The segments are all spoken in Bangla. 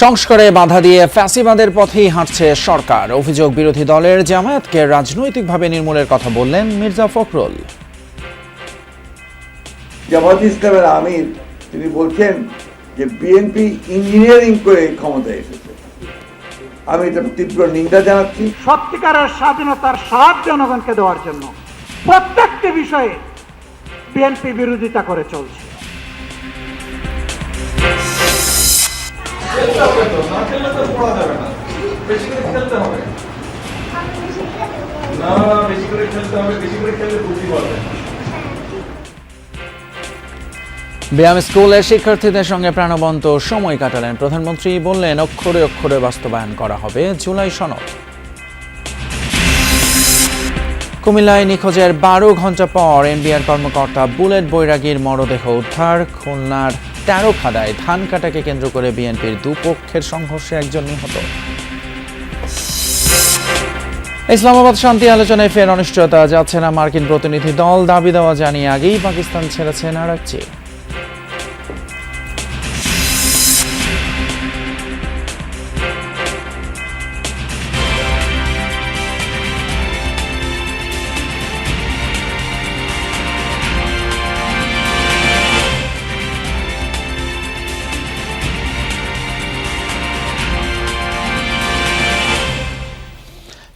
সংস্কারে বাধা দিয়ে ফ্যাসিবাদের পথেই হাঁটছে সরকার। অভিযোগ, বিরোধী দলের জামায়াতকে রাজনৈতিকভাবে নির্মূলের কথা বললেন মির্জা ফখরুল। জামায়াত ইসলামের আমির তিনি বলছেন যে বিএনপি ইঞ্জিনিয়ারিং করে ক্ষমতায় এসেছে। আমি এটা তীব্র নিন্দা জানাচ্ছি। সত্যিকারের স্বাধীনতার স্বাদ জনগণকে দেওয়ার জন্য প্রত্যেকটি বিষয়ে বিএনপি বিরোধিতা করে চলছে। ব্যায়াম স্কুলের শিক্ষার্থীদের সঙ্গে প্রাণবন্ত সময় কাটালেন প্রধানমন্ত্রী। বললেন, অক্ষরে অক্ষরে বাস্তবায়ন করা হবে জুলাই সনদ। কুমিল্লায় নিখোঁজের 12 ঘণ্টা পর এনবিআর কর্মকর্তা বুলেট বৈরাগীর মরদেহ উদ্ধার। খুলনার তেরোখাদায় ধান কাটাকে কেন্দ্র করে বিএনপির দুপক্ষের সংঘর্ষে একজন নিহত। ইসলামাবাদ শান্তি আলোচনায় ফের অনিশ্চয়তা, যাচ্ছে না মার্কিন প্রতিনিধি দল। দাবি দেওয়া জানিয়ে আগেই পাকিস্তান ছেড়েছেন আরাকচি।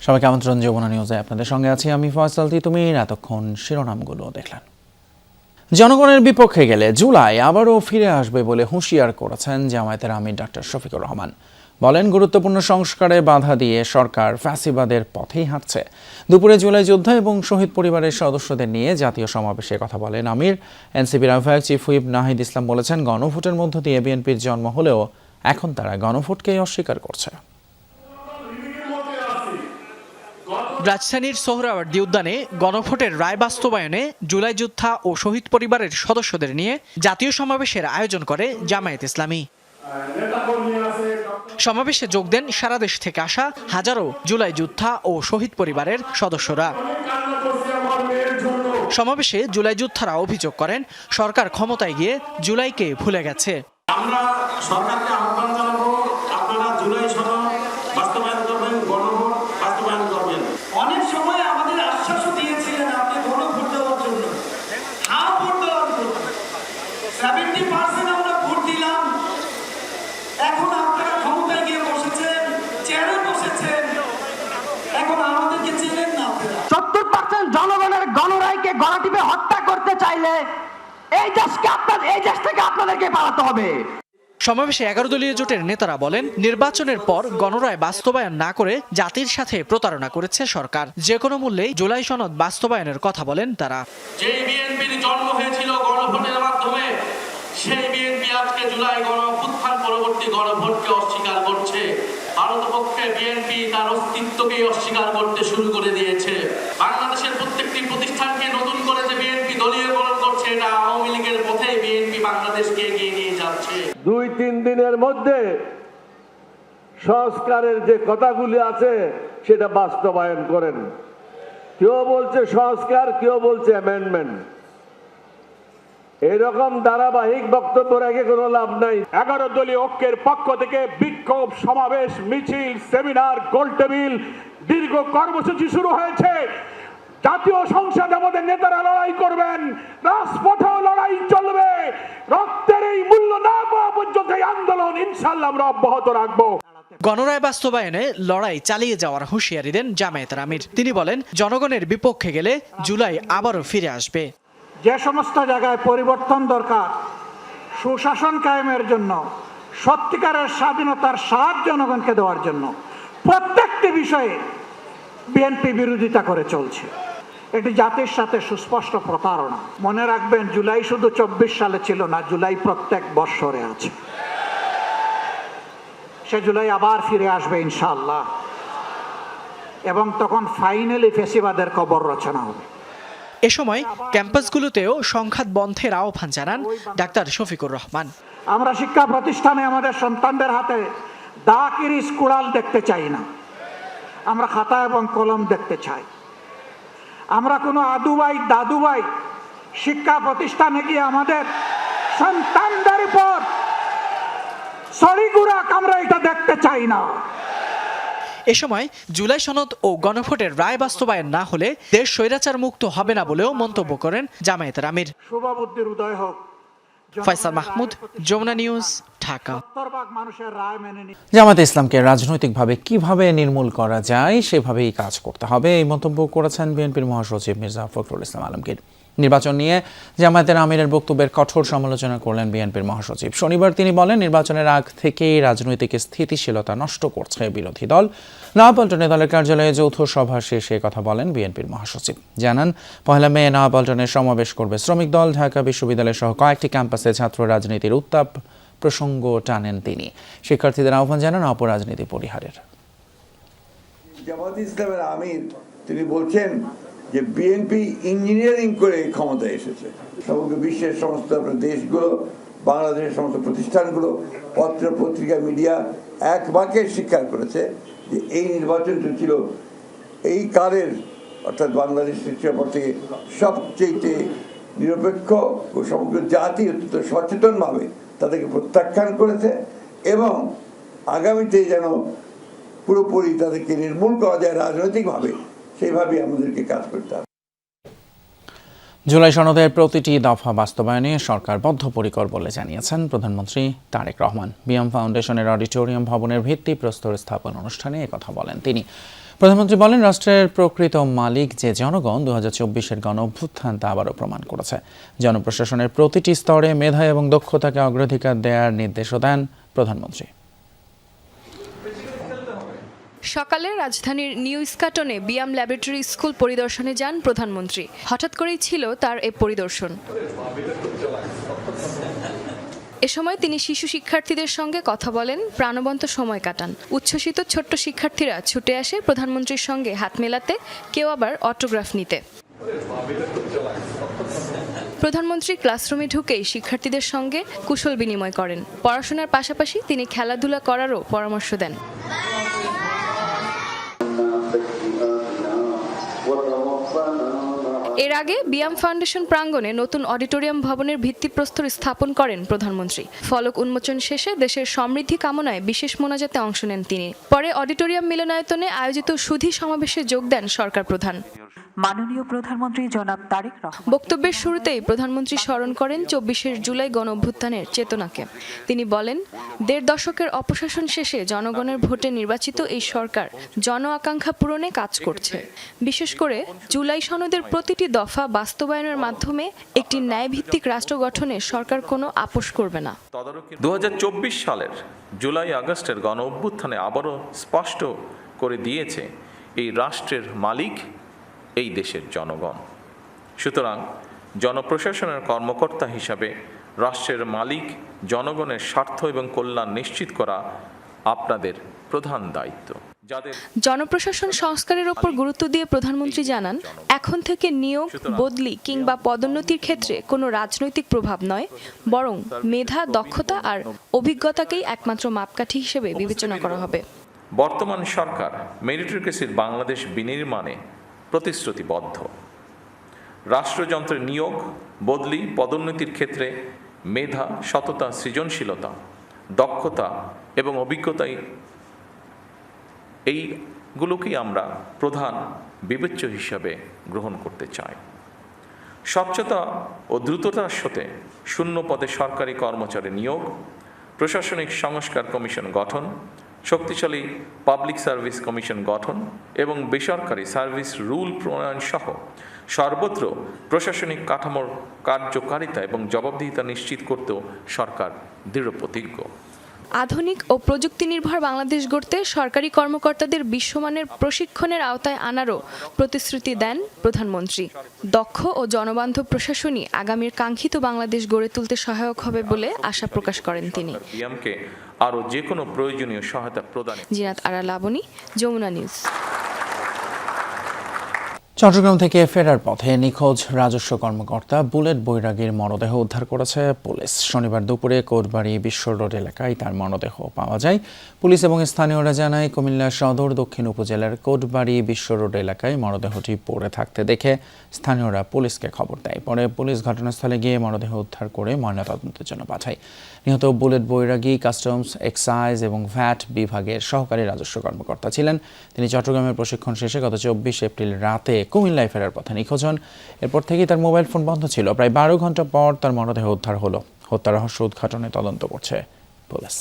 সবাইকে আমন্ত্রণ, যমুনা নিউজে আপনাদের সঙ্গে আছি আমি ফয়সাল তিতুমির। এতক্ষণ শিরোনামগুলো দেখলেন। জনগণের বিপক্ষে গেলে জুলাই আবারও ফিরে আসবে বলে হুঁশিয়ার করেছেন জামায়াতের আমির ডাক্তার শফিকুর রহমান। বলেন, গুরুত্বপূর্ণ সংস্কারে বাধা দিয়ে সরকার ফ্যাসিবাদের পথেই হাঁটছে। দুপুরে জুলাই যোদ্ধা এবং শহীদ পরিবারের সদস্যদের নিয়ে জাতীয় সমাবেশে কথা বলেন আমির। এনসিপির আহ্বায়ক চিফ হুইপ নাহিদ ইসলাম বলেছেন, গণভোটের মধ্য দিয়ে বিএনপির জন্ম হলেও এখন তারা গণভোটকেই অস্বীকার করছে। রাজধানীর সোহরাওয়ার্দী উদ্যানে গণভোটের রায় বাস্তবায়নে জুলাই যোদ্ধা ও শহীদ পরিবারের সদস্যদের নিয়ে জাতীয় সমাবেশের আয়োজন করে জামায়াত ইসলামী। সমাবেশে যোগ দেন সারা দেশ থেকে আসা হাজারো জুলাই যোদ্ধা ও শহীদ পরিবারের সদস্যরা। সমাবেশে জুলাই যোদ্ধারা অভিযোগ করেন, সরকার ক্ষমতায় গিয়ে জুলাইকে ভুলে গেছে। আমরা সরকারকে আহ্বান জানাবো, আপনারা জুলাই সনদ বাস্তবায়ন করবেন, গণভোট বাস্তবায়ন করবেন। অনেক সময় আমাদের আশ্বাসও দিয়েছিলেন আপনি গণভোট দেওয়ার জন্য, হ্যাঁ ভোট দেওয়ার জন্য 70% আমরা ভোট দিলাম। এখন আপনারা ক্ষমতায় গিয়ে বসেছেন, চেয়ারে বসেছেন, এখন আমাদেরকে চেনেন না। 70% জনগণের গণরায়কে গলা টিপে হত্যা করতে চাইলে এই দেশ থেকে আপনাদেরকে পালাতে হবে। সমাবেশে 11 দলীয় জোটের নেতারা বলেন, নির্বাচনের পর গণরায় বাস্তবায়ন না করে জাতির সাথে প্রতারণা করেছে সরকার। যে কোনো মূল্যেই জুলাই সনদ বাস্তবায়নের কথা বলেন তারা। যে বিএনপির জন্ম হয়েছিল গণভোটের মাধ্যমে, সেই বিএনপি আজকে জুলাই গণঅভ্যুত্থান পরবর্তী গণভোটকে অস্বীকার করছে। ভারতপক্ষে বিএনপি তার অস্তিত্বকেই অস্বীকার করতে শুরু করে দিয়েছে। বাংলাদেশের প্রত্যেকটি প্রতিষ্ঠানকে নতুন করে যে বিএনপি দলীয়করণ করছে, এটা আওয়ামী লীগের পথে বিএনপি বাংলাদেশকে এগিয়ে নিয়ে যাচ্ছে। 2-3 দিনের মধ্যে সংস্কারের যে কথাগুলি আছে সেটা বাস্তবায়ন করেন। কেউ বলছে সংস্কার, কেউ বলছে অ্যামেন্ডমেন্ট। এরকম ধারাবাহিক বক্তব্য রেখে কোনো লাভ নাই। 11 দলীয় ঐক্যের পক্ষ থেকে বিক্ষোভ, সমাবেশ, মিছিল, সেমিনার, গোলটেবিল, দীর্ঘ কর্মসূচি শুরু হয়েছে। জাতীয় সংসদে আমাদের নেতারা লড়াই করবেন, রাজপথেও লড়াই চলবে। রক্তের এই মূল্য না পাওয়া পর্যন্ত এই আন্দোলন ইনশাআল্লাহ আমরা অব্যাহত রাখবো। গণরায় বাস্তবায়নে লড়াই চালিয়ে যাওয়ার হুঁশিয়ারি দেন জামায়াতের আমির। তিনি বলেন, জনগণের বিপক্ষে গেলে জুলাই আবারও ফিরে আসবে। যে সমস্ত জায়গায় পরিবর্তন দরকার, সুশাসন কায়েমের জন্য, সত্যিকারের স্বাধীনতার স্বাদ জনগণকে দেওয়ার জন্য প্রত্যেকটি বিষয়ে বিএনপি বিরোধিতা করে চলছে। এটি জাতির সাথে সুস্পষ্ট প্রতারণা। মনে রাখবেন, জুলাই শুধু 24 সালে ছিল না, জুলাই প্রত্যেক বৎসরে আছে। সে জুলাই আবার ফিরে আসবে ইনশাআল্লাহ, এবং তখন ফাইনালি ফ্যাসিবাদের কবর রচনা হবে। এ সময় ক্যাম্পাসগুলোতেও সংঘাত বন্ধের আহ্বান জানান ডাক্তার শফিকুর রহমান। আমরা শিক্ষা প্রতিষ্ঠানে আমাদের সন্তানদের হাতে দাকির স্কুড়াল দেখতে চাই না, আমরা খাতা এবং কলম দেখতে চাই। আমরা কোনো আদুবাই দাদুবাই শিক্ষা প্রতিষ্ঠানে গিয়ে আমাদের সন্তানদের উপর সরিগুড়া আমরা এটা দেখতে চাই না। এ সময় জুলাই সনদ ও গণভোটের রায় বাস্তবায়ন না হলে দেশ স্বৈরাচার মুক্ত হবে না বলেও মন্তব্য করেন জামায়াতের আমির। শুভবুদ্ধির উদয় হোক। ফয়সাল মাহমুদ, যমুনা নিউজ, ঢাকা। 70% মানুষের রায় মেনে নিতে জামায়াতে ইসলামকে রাজনৈতিকভাবে কিভাবে নির্মূল করা যায় সেভাবেই কাজ করতে হবে, এই মন্তব্য করেছেন বিএনপির মহাসচিব মির্জা ফখরুল ইসলাম আলমগীর। নির্বাচন নিয়ে জামায়াতের আমিরের বক্তব্যের কঠোর সমালোচনা করলেন বিএনপির মহাসচিব। শনিবার তিনি বলেন, নির্বাচনের আগ থেকেই রাজনৈতিক স্থিতিশীলতা নষ্ট করছে বিরোধী দল। নয়াপল্টনে দলের কার্যালয়ে যৌথ সভা শেষে কথা বলেন বিএনপির মহাসচিব। জানান, 1 মে নয়াপল্টনে সমাবেশ করবে শ্রমিক দল। ঢাকা বিশ্ববিদ্যালয় সহ কয়েকটি ক্যাম্পাসে ছাত্র রাজনীতির উত্তাপ প্রসঙ্গ টানেন তিনি। শিক্ষার্থীদের আহ্বান জানান অপরাজনীতি পরিহারের। জামায়াত ইসলামের আমির তিনি বলছেন যে বিএনপি ইঞ্জিনিয়ারিং করে ক্ষমতায় এসেছে। সমগ্র বিশ্বের সমস্ত দেশগুলো, বাংলাদেশের সমস্ত প্রতিষ্ঠানগুলো, পত্র পত্রিকা, মিডিয়া এক বাক্যে স্বীকার করেছে যে এই নির্বাচনটি ছিল এই কালের, অর্থাৎ বাংলাদেশ সৃষ্টির পর থেকে সবচেয়ে নিরপেক্ষ ও সমগ্র জাতি অত্যন্ত সচেতনভাবে তাদেরকে প্রত্যাখ্যান করেছে এবং আগামীতে যেন পুরোপুরি তাদেরকে নির্মূল করা যায় রাজনৈতিকভাবে, সেইভাবে আমাদেরকে কাজ করতে হবে। জুলাই সনদের প্রতিটি দফা বাস্তবায়নে সরকার বদ্ধপরিকর বলে জানিয়েছেন প্রধানমন্ত্রী তারেক রহমান। বিএম ফাউন্ডেশনের অডিটোরিয়াম ভবনের ভিত্তিপ্রস্তর স্থাপন অনুষ্ঠানে একথা বলেন তিনি। প্রধানমন্ত্রী বলেন, রাষ্ট্রের প্রকৃত মালিক যে জনগণ 2024-এর গণ অভ্যুত্থান তা আবারও প্রমাণ করেছে। জনপ্রশাসনের প্রতিটি স্তরে মেধা এবং দক্ষতাকে অগ্রাধিকার দেওয়ার নির্দেশও দেন প্রধানমন্ত্রী। সকালে রাজধানীর নিউ ইস্কাটনে বিয়াম ল্যাবরেটরি স্কুল পরিদর্শনে যান প্রধানমন্ত্রী। হঠাৎ করেই ছিল তার এ পরিদর্শন। এ সময় তিনি শিশু শিক্ষার্থীদের সঙ্গে কথা বলেন, প্রাণবন্ত সময় কাটান। উচ্ছ্বসিত ছোট্ট শিক্ষার্থীরা ছুটে আসে প্রধানমন্ত্রীর সঙ্গে হাত মেলাতে, কেউ আবার অটোগ্রাফ নিতে। প্রধানমন্ত্রী ক্লাসরুমে ঢুকেই শিক্ষার্থীদের সঙ্গে কুশল বিনিময় করেন। পড়াশোনার পাশাপাশি তিনি খেলাধুলা করারও পরামর্শ দেন। এর আগে বিয়াম ফাউন্ডেশন প্রাঙ্গণে নতুন অডিটোরিয়াম ভবনের ভিত্তিপ্রস্তর স্থাপন করেন প্রধানমন্ত্রী। ফলক উন্মোচন শেষে দেশের সমৃদ্ধি কামনায় বিশেষ মোনাজাতে অংশ নেন তিনি। পরে অডিটোরিয়াম মিলনায়তনে আয়োজিত সুধী সমাবেশে যোগ দেন সরকার প্রধান। মাননীয় প্রধানমন্ত্রী জনাব তারেক রহমান বক্তব্যের শুরুতেই প্রধানমন্ত্রী স্মরণ করেন 24শে জুলাই গণ অভ্যুত্থানের চেতনাকে। তিনি বলেন, 1.5 দশকের অপশাসন শেষে জনগণের ভোটে নির্বাচিত এই সরকার জন আকাঙ্ক্ষা পূরণে কাজ করছে। বিশেষ করে জুলাই সনদের প্রতিটি দফা বাস্তবায়নের মাধ্যমে একটি ন্যায়ভিত্তিক রাষ্ট্র গঠনে সরকার কোনো আপোষ করবে না। 2024 সালের জুলাই আগস্টের গণ অভ্যুত্থানে আবারও স্পষ্ট করে দিয়েছে এই রাষ্ট্রের মালিক এই দেশের জনগণ। সুতরাং জনপ্রশাসনের কর্মকর্তা হিসাবে রাষ্ট্রের মালিক জনগণের স্বার্থ এবং কল্যাণ নিশ্চিত করা আপনাদের প্রধান দায়িত্ব। জনপ্রশাসন সংস্কারের ওপর গুরুত্ব দিয়ে প্রধানমন্ত্রী জানান, এখন থেকে নিয়োগ, বদলি কিংবা পদোন্নতির ক্ষেত্রে কোনো রাজনৈতিক প্রভাব নয়, বরং মেধা, দক্ষতা আর অভিজ্ঞতাকেই একমাত্র মাপকাঠি হিসেবে বিবেচনা করা হবে। বর্তমান সরকার মেরিটোক্রেসির বাংলাদেশ বিনির্মাণে প্রতিশ্রুতিবদ্ধ। রাষ্ট্রযন্ত্রের নিয়োগ, বদলি, পদোন্নতির ক্ষেত্রে মেধা, সততা, সৃজনশীলতা, দক্ষতা এবং অভিজ্ঞতাই এইগুলোকেই আমরা প্রধান বিবেচ্য হিসাবে গ্রহণ করতে চাই। স্বচ্ছতা ও দ্রুততার সাথে শূন্য পদে সরকারি কর্মচারী নিয়োগ, প্রশাসনিক সংস্কার কমিশন গঠন, শক্তিশালী পাবলিক সার্ভিস কমিশন গঠন এবং বেসরকারি সার্ভিস রুল প্রণয়ন সহ সর্বত্র প্রশাসনিক কাঠামোর কার্যকারিতা এবং জবাবদিহিতা নিশ্চিত করতেও সরকার দৃঢ়প্রতিজ্ঞ। আধুনিক ও প্রযুক্তি নির্ভর বাংলাদেশ গড়তে সরকারি কর্মকর্তাদের বিশ্বমানের প্রশিক্ষণের আওতায় আনারও প্রতিশ্রুতি দেন প্রধানমন্ত্রী। দক্ষ ও জনবান্ধব প্রশাসনই আগামীর কাঙ্ক্ষিত বাংলাদেশ গড়ে তুলতে সহায়ক হবে বলে আশা প্রকাশ করেন তিনি। বিএমকে আরও যে কোনো প্রয়োজনীয় সহায়তা প্রদানে। জিনাত আরা লাবনী, যমুনা নিউজ। চট্টগ্রাম থেকে ফেরার পথে নিখোঁজ রাজস্ব কর্মকর্তা বুলেট বৈরাগীর মরদেহ উদ্ধার করেছে পুলিশ। শনিবার দুপুরে কোটবাড়ি বিশ্ব রোড এলাকায় তার মরদেহ পাওয়া যায়। পুলিশ এবং স্থানীয়রা জানায়, কুমিল্লা সদর দক্ষিণ উপজেলার কোটবাড়ি বিশ্ব রোড এলাকায় মরদেহটি পড়ে থাকতে দেখে স্থানীয়রা পুলিশকে খবর দেয়। পরে পুলিশ ঘটনাস্থলে গিয়ে মরদেহ উদ্ধার করে ময়নাতদন্তের জন্য পাঠায়। নিহত বুলেট বৈরাগী কাস্টমস, এক্সাইজ এবং ভ্যাট বিভাগের সহকারী রাজস্ব কর্মকর্তা ছিলেন। তিনি চট্টগ্রামের প্রশিক্ষণ শেষে গত 24 এপ্রিল রাতে কুমিল্লায় ফেরার পথে নিখোঁজ হন। এরপর থেকেই তার মোবাইল ফোন বন্ধ ছিল। প্রায় 12 ঘন্টা পর তার মরদেহ উদ্ধার হলো। হত্যা রহস্য উদ্ঘাটনে তদন্ত করছে পুলিশ।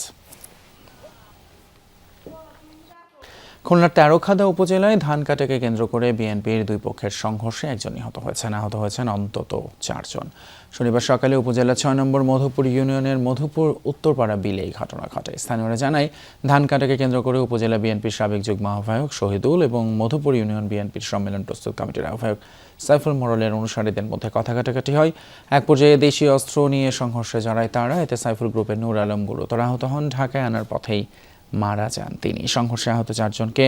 খুলনার তেরোখাদা উপজেলায় ধান কাটাকে কেন্দ্র করে বিএনপির দুই পক্ষের সংঘর্ষে একজন নিহত হয়েছেন। আহত হয়েছেন অন্তত 4 জন। শনিবার সকালে উপজেলা 6 নম্বর মধুপুর ইউনিয়নের মধুপুর উত্তরপাড়া বিলে এই ঘটনা ঘটে। স্থানীয়রা জানায়, ধান কাটাকে কেন্দ্র করে উপজেলা বিএনপির সাবেক যুগ্ম আহ্বায়ক শহীদুল এবং মধুপুর ইউনিয়ন বিএনপির সম্মেলন প্রস্তুত কমিটির আহ্বায়ক সাইফুল মোড়লের অনুসারীদের মধ্যে কথা কাটাকাটি হয়। এক পর্যায়ে দেশীয় অস্ত্র নিয়ে সংঘর্ষে জড়ায় তারা। এতে সাইফুল গ্রুপের নূর আলম গুরুতর আহত হন। ঢাকায় আনার পথেই মারা যান তিনি। সংঘর্ষে আহত 4 জনকে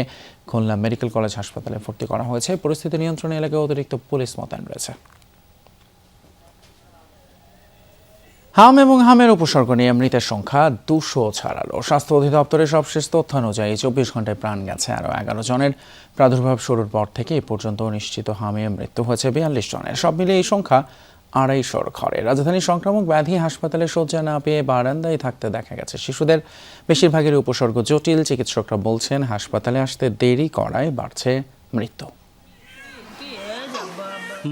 খুলনা মেডিকেল কলেজ হাসপাতালে ভর্তি করা হয়েছে। পরিস্থিতি নিয়ন্ত্রণে এলাকায় অতিরিক্ত পুলিশ মোতায়েন রয়েছে। হাম এবং হামের উপসর্গ নিয়ে মৃতের সংখ্যা 200 ছাড়ালো। স্বাস্থ্য অধিদপ্তরের সবশেষ তথ্য অনুযায়ী 24 ঘন্টায় প্রাণ গেছে আরও 11 জনের। প্রাদুর্ভাব শুরুর পর থেকে এ পর্যন্ত নিশ্চিত হামে মৃত্যু হয়েছে 42 জনের। সব মিলিয়ে এই সংখ্যা 250 ঘরে। রাজধানীর সংক্রামক ব্যাধি হাসপাতালে শয্যা না পেয়ে বারান্দায় থাকতে দেখা গেছে শিশুদের। বেশিরভাগের উপসর্গ জটিল। চিকিৎসকরা বলছেন, হাসপাতালে আসতে দেরি করায় বাড়ছে মৃত্যু।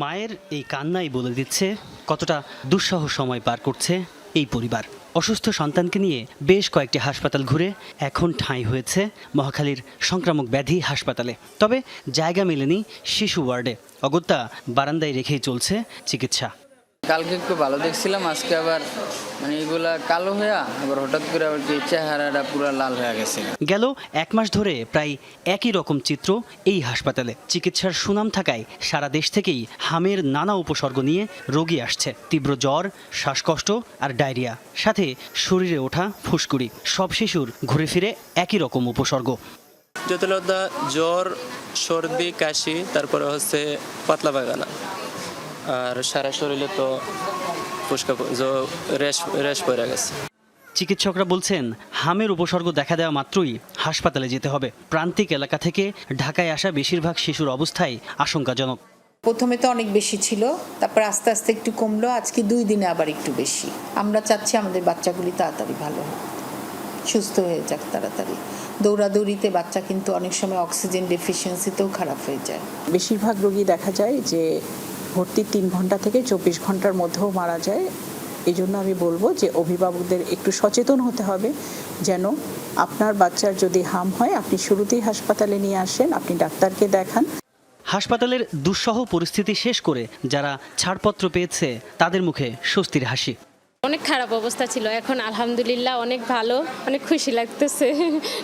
মায়ের এই কান্নাই বলে দিচ্ছে কতটা দুঃসহ সময় পার করছে এই পরিবার। অসুস্থ সন্তানকে নিয়ে বেশ কয়েকটি হাসপাতাল ঘুরে এখন ঠাঁই হয়েছে মহাখালীর সংক্রামক ব্যাধি হাসপাতালে। তবে জায়গা মেলেনি শিশু ওয়ার্ডে। অগত্যা বারান্দায় রেখেই চলছে চিকিৎসা। কালকে একটু ভালো দেখছিলাম, আজকে আবার এগুলা কালো হয়ে আবার হঠাৎ করে আবার কি চেহারাটা পুরো লাল হয়ে গেছে। গেল 1 মাস ধরে প্রায় একই রকম চিত্র এই হাসপাতালে। চিকিৎসার সুনাম থাকায় সারা দেশ থেকেই হামের নানা উপসর্গ নিয়ে রোগী আসছে। তীব্র জ্বর, শ্বাসকষ্ট আর ডায়রিয়া, সাথে শরীরে ওঠা ফুসকুড়ি। সব শিশুর ঘুরে ফিরে একই রকম উপসর্গ। জটিলতা জ্বর, সর্দি, কাশি, তারপরে হচ্ছে পাতলা পায়খানা, আর সারা শরীরে তো রেশ পড়ে গেছে। চিকিৎসকরা বলছেন, হামের উপসর্গ দেখা দেওয়া মাত্রই হাসপাতালে যেতে হবে। প্রান্তিক এলাকা থেকে ঢাকায় আসা বেশিরভাগ শিশুর অবস্থাই আশঙ্কাজনক। প্রথমে তো অনেক বেশি ছিল, তারপর আস্তে আস্তে একটু কমলো। আজকে 2 দিনে আবার একটু বেশি। আমরা চাচ্ছি আমাদের বাচ্চাগুলি তাড়াতাড়ি ভালো হোক, সুস্থ হয়ে যাক তাড়াতাড়ি। দৌড়াদৌড়িতে বাচ্চা কিন্তু অনেক সময় অক্সিজেন ডেফিসিয়েন্সিতেও খারাপ হয়ে যায়। বেশিরভাগ রোগী দেখা যায় যে ভর্তি 3 ঘন্টা থেকে 24 ঘন্টার মধ্যেও মারা যায়। এই জন্য আমি বলবো যে অভিভাবকদের একটু সচেতন হতে হবে, যেন আপনার বাচ্চার যদি হাম হয় আপনি শুরুতেই হাসপাতালে নিয়ে আসেন, আপনি ডাক্তারকে দেখান। হাসপাতালের দুঃসহ পরিস্থিতি শেষ করে যারা ছাড়পত্র পেয়েছে তাদের মুখে স্বস্তির হাসি। অনেক খারাপ অবস্থা ছিল, এখন আলহামদুলিল্লাহ অনেক ভালো, অনেক খুশি লাগতেছে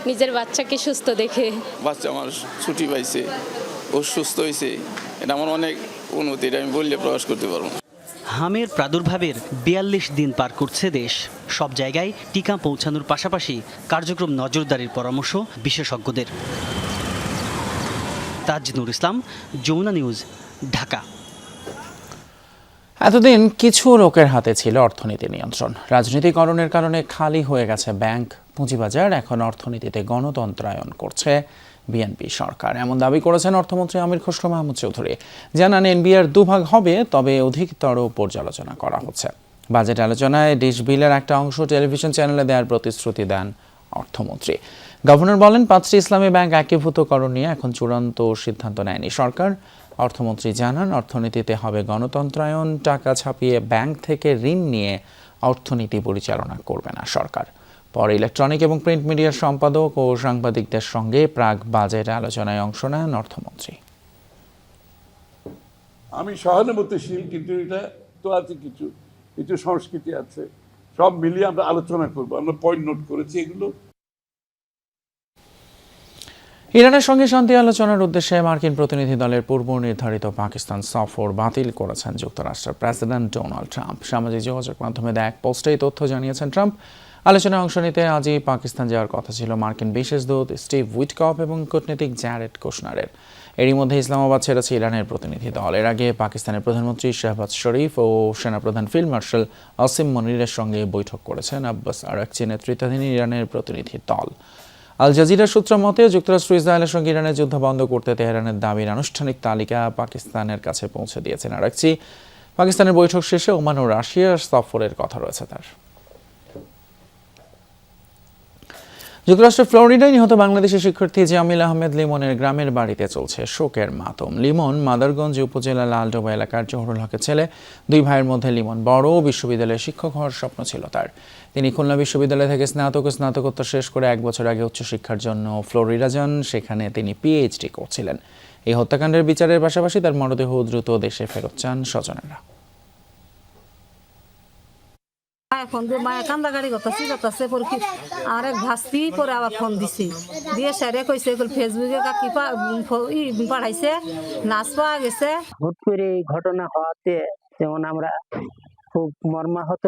নিজের বাচ্চাকে সুস্থ দেখে। বাচ্চা আমার ছুটি পাইছে, ও সুস্থ হয়েছে, এটা আমার অনেক উন্নতি, এটা আমি বললে প্রকাশ করতে পারবো। হামের প্রাদুর্ভাবের 42 দিন পার করছে দেশ। সব জায়গায় টিকা পৌঁছানোর পাশাপাশি কার্যক্রম নজরদারির পরামর্শ বিশেষজ্ঞদের। তাজনুর ইসলাম, যমুনা নিউজ, ঢাকা। এতদিন কিছু লোকের হাতে ছিল অর্থনীতি নিয়ন্ত্রণ। রাজনীতিকরণের কারণে খালি হয়ে গেছে ব্যাংক, পুঁজিবাজার। এখন অর্থনীতিতে গণতন্ত্রায়ন করছে বিএনপি সরকার, এমন দাবি করেছেন অর্থমন্ত্রী আমির খসরু মাহমুদ চৌধুরী। জানান, এনবিআর 2 ভাগ হবে, তবে অধিকতর পর্যালোচনা করা হচ্ছে। বাজেট আলোচনায় ডিশ বিলের একটা অংশ টেলিভিশন চ্যানেলে দেওয়ার প্রতিশ্রুতি দেন অর্থমন্ত্রী। গভর্নর বলেন, 5টি ইসলামী ব্যাংক একীভূতকরণ নিয়ে এখন চূড়ান্ত সিদ্ধান্ত নেয়নি সরকার। অর্থমন্ত্রী জানান, অর্থনীতিতে হবে গণতন্ত্রায়ন। টাকা ছাপিয়ে ব্যাংক থেকে ঋণ নিয়ে অর্থনীতি পরিচালনা করবে না সরকার। পরে ইলেকট্রনিক এবং প্রিন্ট মিডিয়ার সম্পাদক ও সাংবাদিকদের সঙ্গে প্রাক বাজেট আলোচনায় অংশ নেন অর্থমন্ত্রী। আমি সহানুভূতিশীল, কিন্তু এটা তো আছে কিছু সংস্কৃতি আছে, সব মিলিয়ে আমরা আলোচনা করবো। আমরা পয়েন্ট নোট করেছি এগুলো। ইরানের সঙ্গে শান্তি আলোচনার উদ্দেশ্যে মার্কিন প্রতিনিধি দলের পূর্ব নির্ধারিত পাকিস্তান সফর বাতিল করেছেন যুক্তরাষ্ট্রের প্রেসিডেন্ট ডোনাল্ড ট্রাম্প। সামাজিক যোগাযোগ মাধ্যমে দেয়া এক পোস্টে এই তথ্য জানিয়েছেন ট্রাম্প। আলোচনায় অংশ নিতে আজই পাকিস্তান যাওয়ার কথা ছিল মার্কিন বিশেষ দূত স্টিভ উইটকফ এবং কূটনীতিক জ্যারেড কুশনারের। এরই মধ্যে ইসলামাবাদ ছেড়েছে ইরানের প্রতিনিধি দল। এর আগে পাকিস্তানের প্রধানমন্ত্রী শাহবাজ শরীফ ও সেনাপ্রধান ফিল্ড মার্শাল আসিম মনিরের সঙ্গে বৈঠক করেছেন আব্বাস আরাকচি নেতৃত্বাধীন ইরানের প্রতিনিধি দল। আল জাজিরা সূত্র মতে যুক্তরাষ্ট্র ইসরায়েলের সঙ্গে ইরানের যুদ্ধ বন্ধ করতে তেহরানের দাবির আনুষ্ঠানিক তালিকা পাকিস্তানের কাছে পৌঁছে দিয়েছেন আরাকচি। পাকিস্তানের বৈঠক শেষে ওমান ও রাশিয়া সফরের কথা রয়েছে তার। যুক্তরাষ্ট্রের ফ্লোরিডায় নিহত বাংলাদেশি শিক্ষার্থী জামিল আহমেদ লিমনের গ্রামের বাড়িতে চলছে শোকের মাতম। লিমন মাদারগঞ্জ উপজেলা লালডোবা এলাকার জহুরুল হকের ছেলে। 2 ভাইয়ের মধ্যে লিমন বড়। বিশ্ববিদ্যালয়ে শিক্ষক হওয়ার স্বপ্ন ছিল তার। তিনি খুলনা বিশ্ববিদ্যালয় থেকে স্নাতক ও স্নাতকোত্তর শেষ করে 1 বছর আগে উচ্চশিক্ষার জন্য ফ্লোরিডা যান। সেখানে তিনি পিএইচডি করছিলেন। এই হত্যাকাণ্ডের বিচারের পাশাপাশি তার মরদেহ দ্রুত দেশে ফেরত চান স্বজনেরা। ফোন দিয়ে মায়ের কান্দাগাড়ি করতেছি পরে আরেক ভাস্তি পরে আবার ফোন দিছি দিয়ে স্যারে কইছে ফেসবুকে কাকি পাঠাইছে নাচ পাওয়া গেছে। হুট করে এই ঘটনা হওয়াতে যেমন আমরা খুব মর্মাহত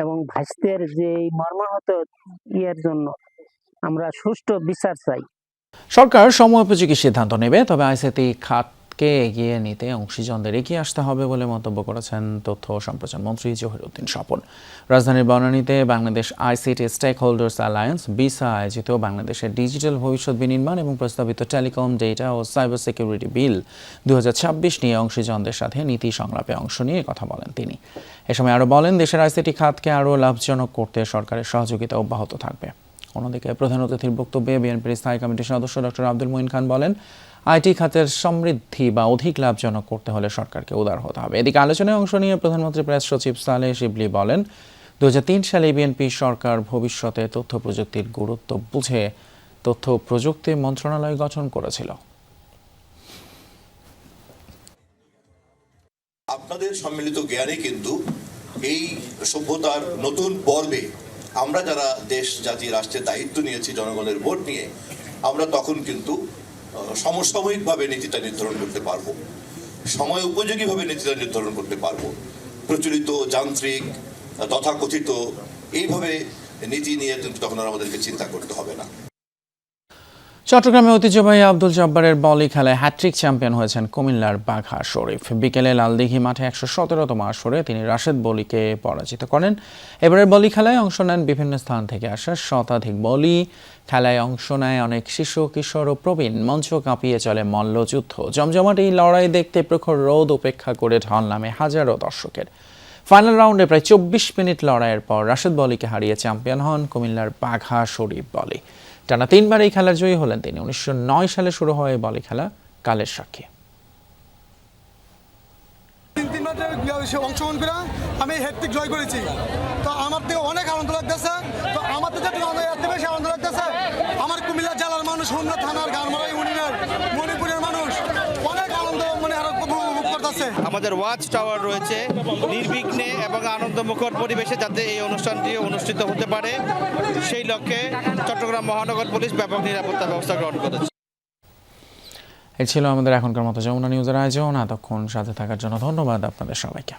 এবং ভাস্তের যে মর্মাহত ইয়ের জন্য আমরা সুষ্ঠু বিচার চাই। সরকার সময়োপযোগী সিদ্ধান্ত নেবে, তবে আইসিটি খাতকে এগিয়ে নিতে অংশীজনদের এগিয়ে আসতে হবে বলে মন্তব্য করেছেন তথ্য ও সম্প্রচার মন্ত্রী জহিরুদ্দিন স্বপন। রাজধানীর বনানীতে Bangladesh ICT stakeholders alliance BISA আয়োজিত বাংলাদেশের ডিজিটাল ভবিষ্যৎ বিনির্মাণ এবং প্রস্তাবিত টেলিকম ডেটা ও সাইবার সিকিউরিটি বিল 2026 নিয়ে অংশীজনদের সাথে নীতি সংলাপে অংশ নিয়ে কথা বলেন তিনি। এ সময় আরও বলেন, দেশের আইসিটি খাতকে আরও লাভজনক করতে সরকারের সহযোগিতা অব্যাহত থাকবে। অন্যদিকে প্রধান অতিথির বক্তব্যে বিএনপির স্থায়ী কমিটির সদস্য ডক্টর আব্দুল মুইন খান বলেন, আইটি খাতের সমৃদ্ধি বা অধিক লাভজনক করতে হলে সরকারকে উদার হতে হবে। এদিকে আলোচনায় অংশ নিয়ে প্রধানমন্ত্রী প্রেস সচিব সালেহ শিবলি বলেন, 2003 সালে বিএনপি সরকার ভবিষ্যতে তথ্য প্রযুক্তির গুরুত্ব বুঝে তথ্য প্রযুক্তি মন্ত্রণালয় গঠন করেছিল। আপনাদের সম্মিলিত জ্ঞানে কিন্তু এই সভ্যতার নতুন পর্বে আমরা যারা দেশ জাতি রাষ্ট্রের দায়িত্ব নিয়েছি জনগণের ভোট নিয়ে, আমরা তখন কিন্তু সমসাময়িকভাবে নীতিটা নির্ধারণ করতে পারবো, সময় উপযোগীভাবে নীতিটা নির্ধারণ করতে পারবো। প্রচলিত যান্ত্রিক তথাকথিত এইভাবে নীতি নিয়ে কিন্তু তখন আর আমাদেরকে চিন্তা করতে হবে না। চট্টগ্রামে ঐতিহ্যবাহী আব্দুল জব্বারের বলি খেলায় হ্যাট্রিক চ্যাম্পিয়ন হয়েছেন কুমিল্লার বাঘা শরীফ। বিকেলে লালদিঘি মাঠে 117তম আসরে তিনি রাশেদ বলিকে পরাজিত করেন। এবারের বলি খেলায় অংশ নেন বিভিন্ন স্থান থেকে আসা শতাধিক বলি। খেলায় অংশ নেয় অনেক শিশু, কিশোর ও প্রবীণ। মঞ্চ কাঁপিয়ে চলে মল্লযুদ্ধ। জমজমাট এই লড়াই দেখতে প্রখর রোদ উপেক্ষা করে ঢল নামে হাজারো দর্শকের। ফাইনাল রাউন্ডে প্রায় 24 মিনিট লড়াইয়ের পর রাশেদ বলিকে হারিয়ে চ্যাম্পিয়ন হন কুমিল্লার বাঘা শরীফ বলি। টানা 3বার এই খেলার জয়ী হলেন তিনি। 1909 সালে শুরু হয় এই বলি খেলা, কালের সাক্ষী। অংশগ্রহণ করে আমি হ্যাট্রিক জয় করেছি, তো আমার থেকে অনেক আনন্দ লাগতেছে। তো আমার থেকে বেশি আনন্দ লাগতেছে আমার কুমিল্লা জেলার মানুষ, হোমনা থানার গানমারা ইউনিয়নের মণিপুরের মানুষ অনেক আনন্দ আরো উপভোগ করতেছে। আমাদের ওয়াচ টাওয়ার রয়েছে, নির্বিঘ্নে এবং আনন্দমুখর পরিবেশে যাতে এই অনুষ্ঠানটি অনুষ্ঠিত হতে পারে সেই লক্ষ্যে চট্টগ্রাম মহানগর পুলিশ ব্যাপক নিরাপত্তা ব্যবস্থা গ্রহণ করেছে। এই ছিল আমাদের এখনকার মতো যমুনা নিউজের আয়োজন। এতক্ষণ সাথে থাকার জন্য ধন্যবাদ আপনাদের সবাইকে।